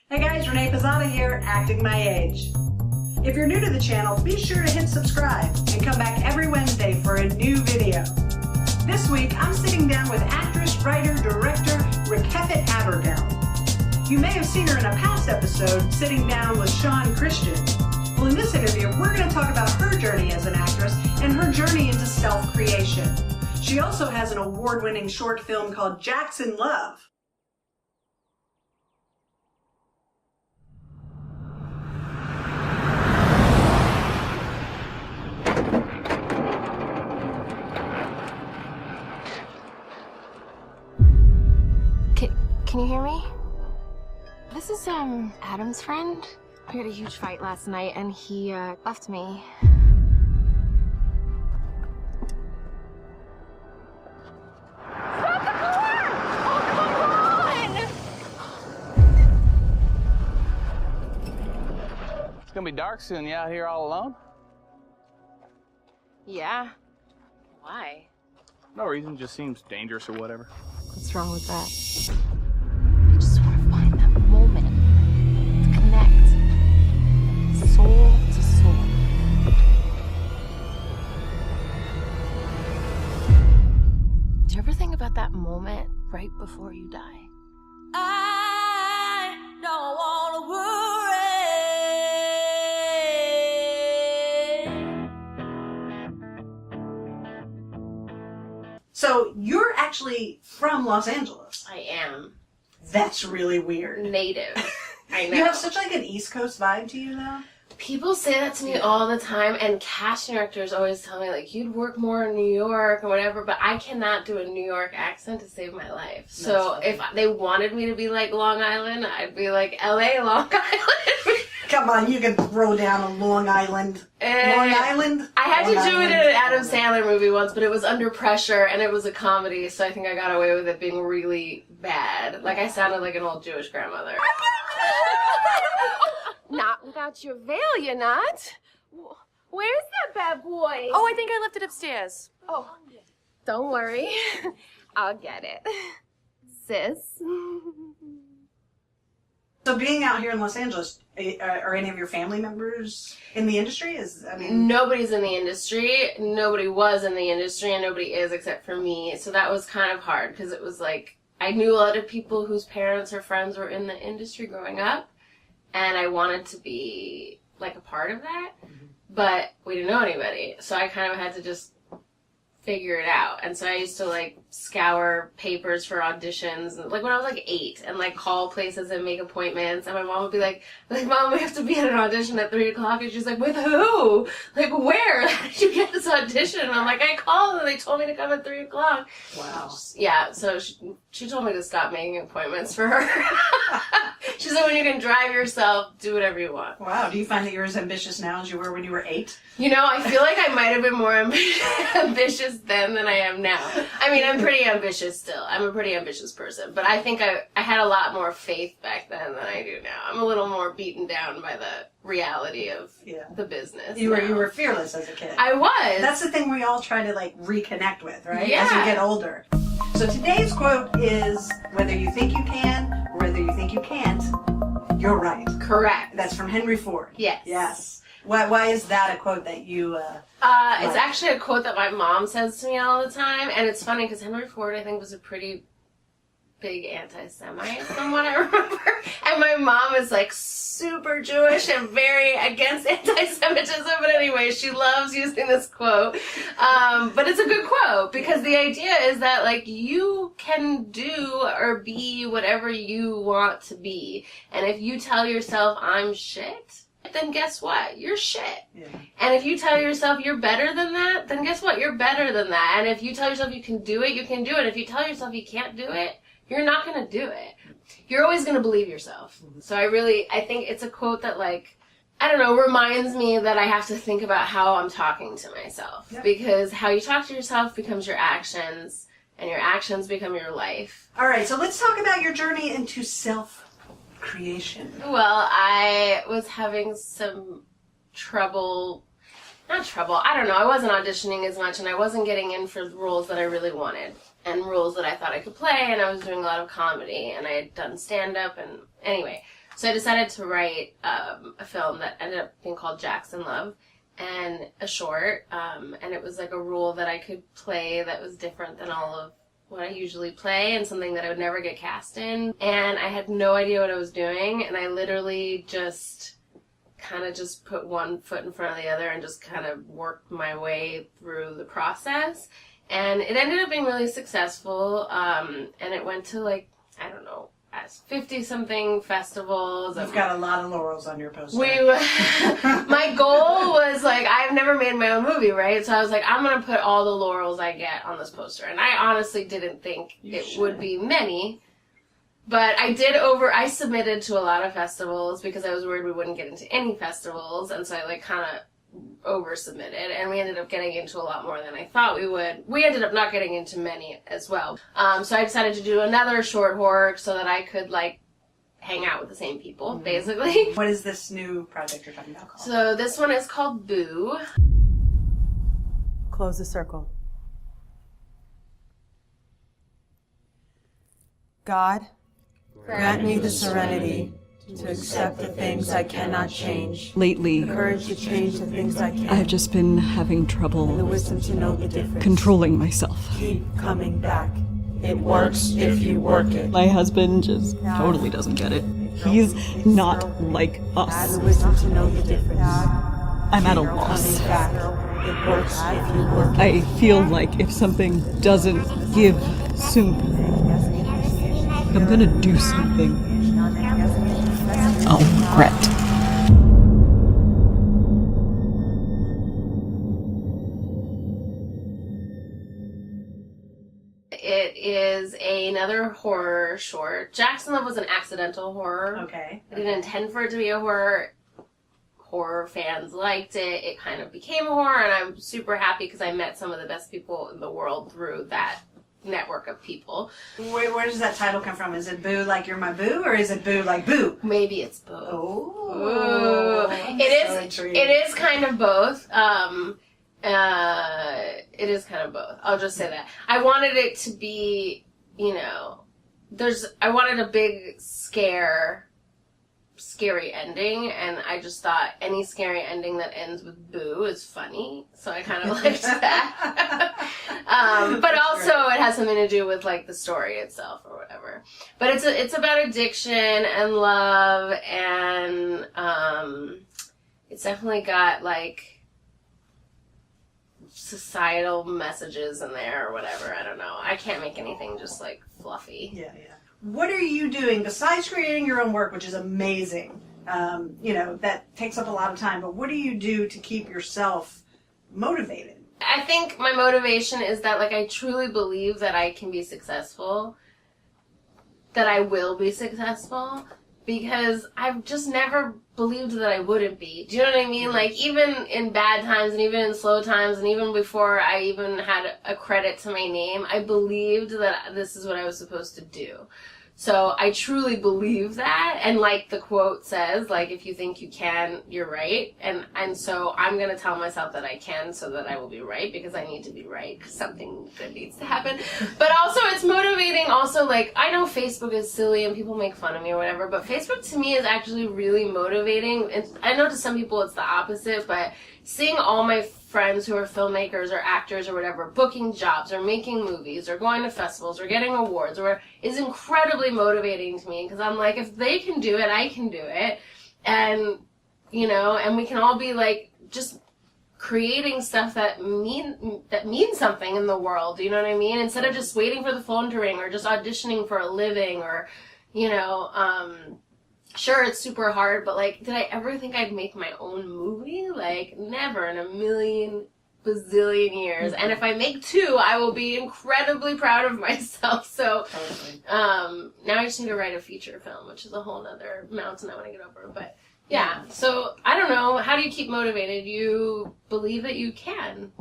Hey guys, Rakefet Abergel here, acting my age. If you're new to the channel, be sure to hit subscribe and come back every Wednesday for a new video. This week, I'm sitting down with actress, writer, director, Rakefet Abergel. You may have seen her in a past episode sitting down with Shawn Christian. Well, in this interview, we're going to talk about her journey as an actress and her journey into self-creation. She also has an award-winning short film called Jackson Love. Can you hear me? This is, Adam's friend. We had a huge fight last night, and he, left me. Stop the car! Oh, come on! It's gonna be dark soon. You out here all alone? Yeah. Why? No reason. Just seems dangerous or whatever. What's wrong with that? I just want to find that moment to connect, soul to soul. Do you ever think about that moment right before you die? I don't want to worry. So, you're actually from Los Angeles. I am. That's really weird. Native. I know. You have such like an East Coast vibe to you, though. People say that to me all the time, and casting directors always tell me, like, you'd work more in New York or whatever, but I cannot do a New York accent to save my life. So if they wanted me to be like Long Island, I'd be like LA, Long Island. Come on, you can throw down a Long Island. Long Island? I had Long to do it in Island. an Adam Sandler movie once, but it was under pressure, and it was a comedy, so I think I got away with it being really bad. Like, I sounded like an old Jewish grandmother. Not without your veil, you're not. Where's that bad boy? Oh, I think I left it upstairs. Oh, don't worry. I'll get it. Sis. So being out here in Los Angeles, are any of your family members in the industry? Nobody's in the industry. Nobody was in the industry, and nobody is except for me. So that was kind of hard, because it was like, I knew a lot of people whose parents or friends were in the industry growing up, and I wanted to be, like, a part of that, but we didn't know anybody, so I kind of had to just figure it out. And so I used to, like, scour papers for auditions, like, when I was, like, 8, and, like, call places and make appointments, and my mom would be like, Mom, we have to be at an audition at 3 o'clock, and she's like, with who? Like, where? How did you get this audition? And I'm like, I called, and they told me to come at 3 o'clock. Wow. Yeah, so she told me to stop making appointments for her. She said, when you can drive yourself, do whatever you want. Wow. Do you find that you're as ambitious now as you were when you were 8? You know, I feel like I might have been more ambitious then than I am now. I mean, I'm pretty ambitious still. I'm a pretty ambitious person. But I think I had a lot more faith back then than I do now. I'm a little more beaten down by the reality of the business. You were fearless as a kid. I was. That's the thing we all try to, like, reconnect with, right? Yeah. As we get older. So today's quote is, whether you think you can or whether you think you can't, you're right. Correct. That's from Henry Ford. Yes. Yes. Why is that a quote that you, It's actually a quote that my mom says to me all the time, and it's funny because Henry Ford, I think, was a pretty big anti-Semite from what I remember. And my mom is, like, super Jewish and very against anti-Semitism, but anyway, she loves using this quote. But it's a good quote, because the idea is that, like, you can do or be whatever you want to be. And if you tell yourself, I'm shit, then guess what? You're shit. Yeah. And if you tell yourself you're better than that, then guess what? You're better than that. And if you tell yourself you can do it, you can do it. If you tell yourself you can't do it, you're not going to do it. You're always going to believe yourself. So I think it's a quote that, like, I don't know, reminds me that I have to think about how I'm talking to myself. Yeah. Because how you talk to yourself becomes your actions, and your actions become your life. All right, so let's talk about your journey into self-creation. Well, I was having some not trouble, I don't know, I wasn't auditioning as much, and I wasn't getting in for the roles that I really wanted. and roles that I thought I could play, and I was doing a lot of comedy, and I had done stand-up, and anyway. So I decided to write a film that ended up being called Jackson Love, and a short, and it was like a role that I could play that was different than all of what I usually play, and something that I would never get cast in. And I had no idea what I was doing, and I literally just kind of just put one foot in front of the other and just kind of worked my way through the process. And it ended up being really successful, and it went to, like, I don't know, 50-something festivals. You've got a lot of laurels on your poster. My goal was, like, I've never made my own movie, right? So I was like, I'm going to put all the laurels I get on this poster. And I honestly didn't think would be many. But I submitted to a lot of festivals because I was worried we wouldn't get into any festivals. And so I, like, kind of over-submitted, and we ended up getting into a lot more than I thought we would. We ended up not getting into many as well. So I decided to do another short horror so that I could, like, hang out with the same people, basically. What is this new project you're talking about called? So this one is called Boo. Close the circle. God, grant me the serenity to accept the things I cannot change. Lately, The courage to change the things I can. I've just been having trouble And the wisdom to know the difference. controlling myself. Keep coming back. It works if you work it. My husband just totally doesn't get it. He's not like Add us. the wisdom to know the difference. I'm at a loss. Coming back. It works if you work it. I feel like if something doesn't give soon, I'm gonna do something I'll regret. It is another horror short. Jackson Love was an accidental horror. Okay. I didn't intend for it to be a horror. Horror fans liked it. It kind of became a horror, and I'm super happy because I met some of the best people in the world through that network of people. Where does that title come from? Is it Boo like you're my boo, or is it Boo like Boo? Maybe it's both. Oh. It is kind of both. It is kind of both. I'll just say that. I wanted it to be, I wanted a big scary ending, and I just thought any scary ending that ends with boo is funny, so I kind of liked that. But also it has something to do with, like, the story itself or whatever. But it's about addiction and love, and it's definitely got, like, societal messages in there or whatever. I don't know. I can't make anything just, like, fluffy. Yeah. What are you doing besides creating your own work, which is amazing? That takes up a lot of time, but what do you do to keep yourself motivated? I think my motivation is that, like, I truly believe that I can be successful, that I will be successful, because I've just never believed that I wouldn't be. Do you know what I mean? Like, even in bad times and even in slow times and even before I even had a credit to my name, I believed that this is what I was supposed to do. So I truly believe that, and like the quote says, like, if you think you can, you're right. And so I'm going to tell myself that I can so that I will be right, because I need to be right, because something good needs to happen. But also it's motivating also, like, I know Facebook is silly and people make fun of me or whatever, but Facebook to me is actually really motivating. And I know to some people it's the opposite, but seeing all my friends who are filmmakers or actors or whatever booking jobs or making movies or going to festivals or getting awards or is incredibly motivating to me, because I'm like, if they can do it, I can do it. And and we can all be, like, just creating stuff that means something in the world, you know what I mean, instead of just waiting for the phone to ring or just auditioning for a living or sure, it's super hard, but, like, did I ever think I'd make my own movie? Like, never in a million bazillion years. And if I make 2, I will be incredibly proud of myself. So, now I just need to write a feature film, which is a whole nother mountain I want to get over. But, yeah, so, I don't know. How do you keep motivated? You believe that you can.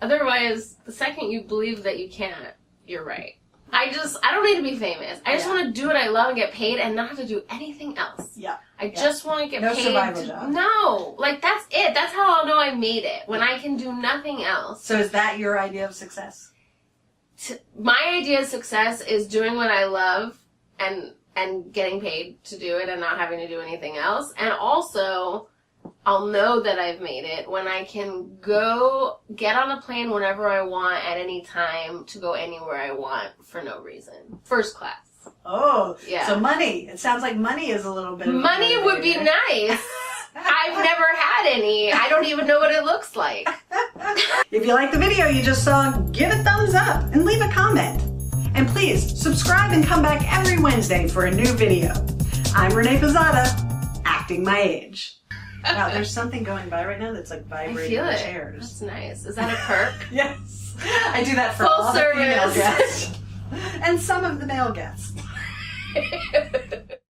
Otherwise, the second you believe that you can't, you're right. I don't need to be famous. I just want to do what I love and get paid and not have to do anything else. Yeah. I just want to get paid. No survival job. No. Like, that's it. That's how I'll know I made it. When I can do nothing else. So is that your idea of success? My idea of success is doing what I love and and getting paid to do it and not having to do anything else. And also, I'll know that I've made it when I can go get on a plane whenever I want at any time to go anywhere I want for no reason. First class. Oh, Yeah. So money. It sounds like money is a little bit of a Money would be motivator. nice. I've never had any. I don't even know what it looks like. If you like the video you just saw, give a thumbs up and leave a comment. And please subscribe and come back every Wednesday for a new video. I'm Renee Pizzata, acting my age. Wow, there's something going by right now that's like I vibrating feel the it. chairs. That's nice. Is that a perk? Yes. I do that for Full all the female service. guests. And some of the male guests.